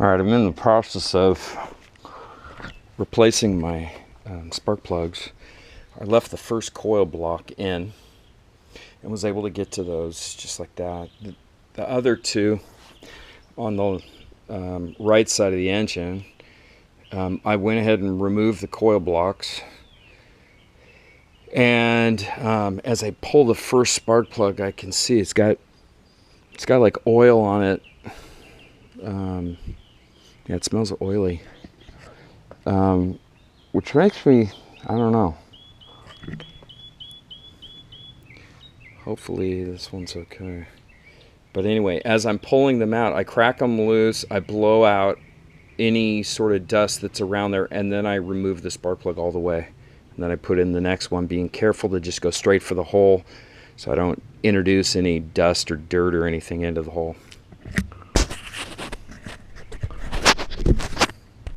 Alright, I'm in the process of replacing my spark plugs. I left the first coil block in and was able to get to those just like that. The other two on the right side of the engine, I went ahead and removed the coil blocks. And as I pull the first spark plug, I can see it's got like oil on it. Yeah, it smells oily, which makes me, I don't know. Hopefully this one's okay. But anyway, as I'm pulling them out, I crack them loose, I blow out any sort of dust that's around there, and then I remove the spark plug all the way. And then I put in the next one, being careful to just go straight for the hole so I don't introduce any dust or dirt or anything into the hole.